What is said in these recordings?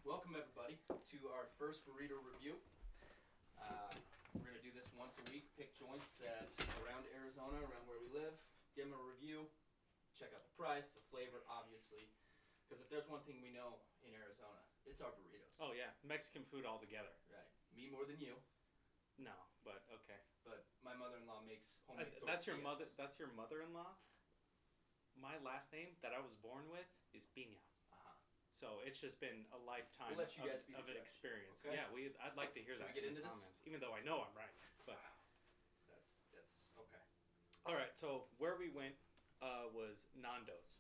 Welcome everybody to our first burrito review. We're going to do this once a week, pick joints that around Arizona, around where we live, give them a review, check out the price, the flavor, obviously. Because if there's one thing we know in Arizona, it's our burritos. Oh yeah, Mexican food altogether. Right. Me more than you. No, but okay. But my mother-in-law makes homemade tortillas. That's your mother. That's your mother-in-law. My last name that I was born with is Piña. So it's just been a lifetime we'll let you guys of an experience. Okay? Yeah, I'd like to hear Should that we get in the into comments, even though I know I'm right. But that's okay. All right, so where we went was Nando's.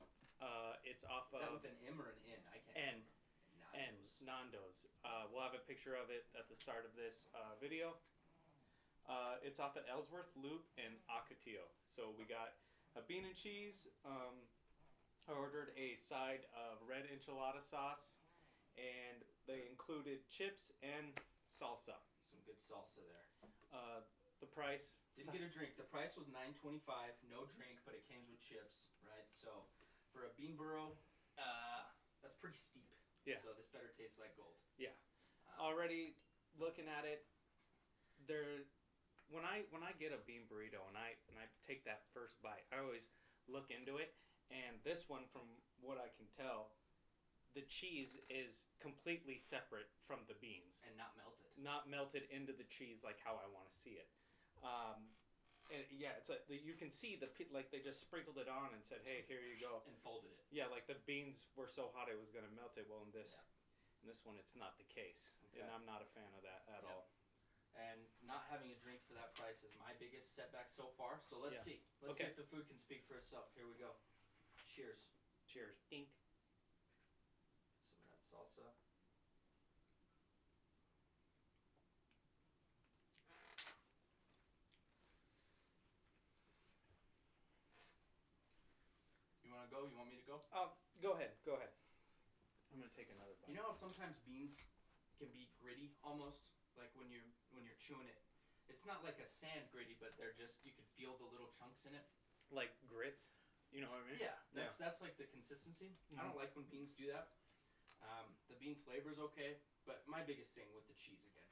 It's off Is that of with an M or an N? I can't. N. Nando's. Nando's. We'll have a picture of it at the start of this video. It's off at Ellsworth Loop and Ocotillo. So we got a bean and cheese. I ordered a side of red enchilada sauce, and they included chips and salsa. Some good salsa there. The price? Didn't get a drink. The price was $9.25, no drink, but it came with chips, right? So for a bean burro, that's pretty steep. Yeah. So this better taste like gold. Yeah. Already looking at it, when I get a bean burrito and I take that first bite, I always look into it. And this one, from what I can tell, the cheese is completely separate from the beans. And not melted. Not melted into the cheese like how I want to see it. And yeah, it's you can see like they just sprinkled it on and said, "Hey, here you go," and folded it. Yeah, like the beans were so hot it was going to melt it. Well, in this one, it's not the case, okay. And I'm not a fan of that at all. And not having a drink for that price is my biggest setback so far. So let's see. Let's see if the food can speak for itself. Here we go. Cheers. Cheers. Dink. Some of that salsa. You want to go? You want me to go? Go ahead. Go ahead. I'm going to take another bite. You know how sometimes beans can be gritty almost? Like when you're chewing it. It's not like a sand gritty, but they're just, you can feel the little chunks in it. Like grits? You know what I mean? Yeah, that's like the consistency. Mm-hmm. I don't like when beans do that. The bean flavor is okay, but my biggest thing with the cheese again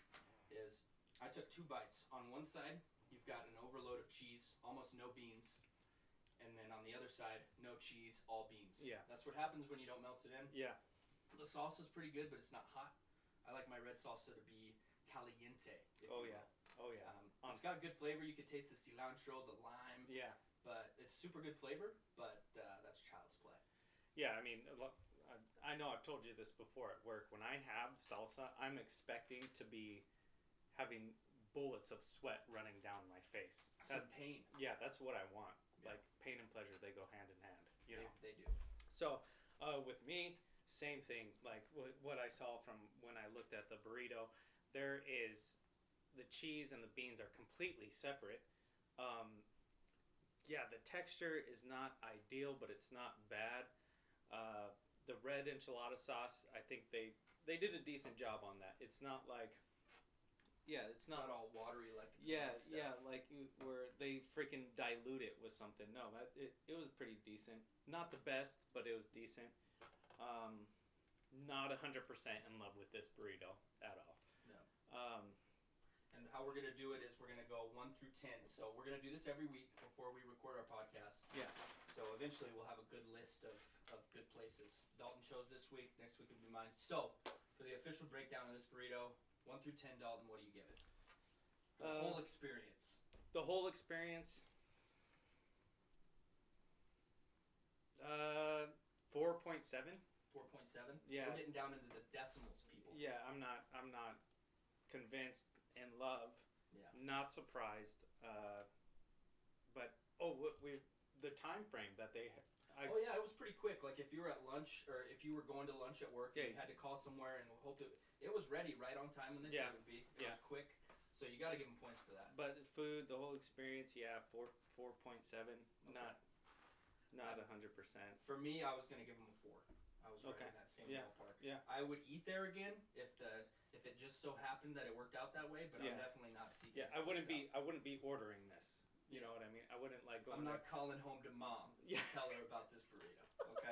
is I took 2 bites. On one side, you've got an overload of cheese, almost no beans, and then on the other side, no cheese, all beans. Yeah. That's what happens when you don't melt it in. Yeah. The salsa's pretty good, but it's not hot. I like my red salsa to be caliente. Oh yeah. Oh yeah. It's got good flavor. You could taste the cilantro, the lime. Yeah. But it's super good flavor, but that's child's play. Yeah, I mean, I know I've told you this before at work. When I have salsa, I'm expecting to be having bullets of sweat running down my face. Some pain. Yeah, that's what I want. Yeah. Like, pain and pleasure, they go hand in hand. You know? They do. So, with me, same thing. Like, what I saw from when I looked at the burrito, there is the cheese and the beans are completely separate. Yeah, the texture is not ideal, but it's not bad. The red enchilada sauce, I think they did a decent job on that. It's not like, it's not all watery like the stuff. Yeah, like where they freaking dilute it with something. No, it was pretty decent. Not the best, but it was decent. Not 100% in love with this burrito at all. No. And how we're going to do it is we're going to go 1 through 10. So we're going to do this every week before we record our podcast. Yeah. So eventually we'll have a good list of good places. Dalton chose this week. Next week will be mine. So for the official breakdown of this burrito, 1 through 10, Dalton, what do you give it? The whole experience. The whole experience? 4.7. 4.7? Yeah. We're getting down into the decimals, people. Yeah, I'm not convinced, in love. Yeah. Not surprised. But the time frame that they it was pretty quick. Like if you were at lunch or if you were going to lunch at work and you had to call somewhere and hope it was ready right on time when they said it would be. It was quick. So you got to give them points for that. But food, the whole experience, 4.7. Okay. Not 100%. For me, I was going to give them a 4. I was right in that same ballpark. Yeah. I would eat there again if it just so happened that it worked out that way, but I'm definitely not seeking. Yeah, I wouldn't be ordering this. You know what I mean? I wouldn't like going. I'm not calling home to mom to tell her about this burrito. Okay.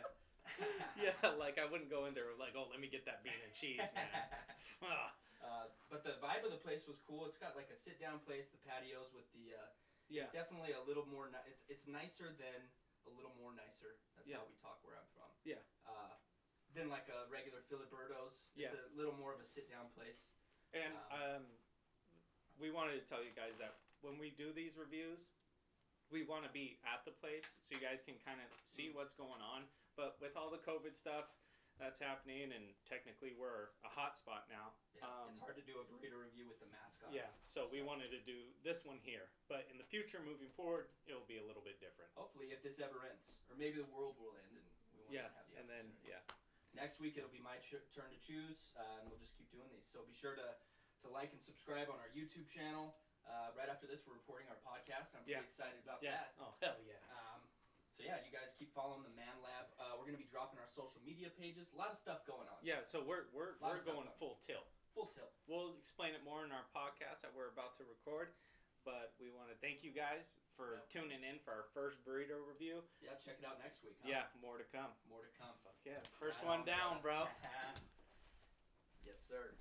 Yeah, like I wouldn't go in there like, oh, let me get that bean and cheese, man. But the vibe of the place was cool. It's got like a sit-down place, the patios with the. Yeah. It's definitely a little more. It's nicer than a little more nicer. That's Yeah. how we talk where I'm from. Yeah. Than like a regular Filiberto's. Yeah. It's a little more of a sit-down place. And we wanted to tell you guys that when we do these reviews, we want to be at the place so you guys can kind of see what's going on. But with all the COVID stuff that's happening, and technically we're a hot spot now. Yeah, it's hard to do a burrito review with the mask on. Yeah, so we wanted to do this one here. But in the future, moving forward, it'll be a little bit different. Hopefully, if this ever ends. Or maybe the world will end and we won't Yeah, have the and then, opportunity. yeah. Next week, it'll be my turn to choose, and we'll just keep doing these. So be sure to like and subscribe on our YouTube channel. Right after this, we're recording our podcast. I'm pretty excited about that. Oh, hell yeah. So yeah, you guys keep following the Man Lab. We're gonna be dropping our social media pages. A lot of stuff going on. Yeah, so we're going full tilt. Full tilt. We'll explain it more in our podcast that we're about to record. But we want to thank you guys for tuning in for our first burrito review. Yeah, check it out next week. Huh? Yeah, more to come. More to come. Fuck yeah. First one down, bro. Yes, sir.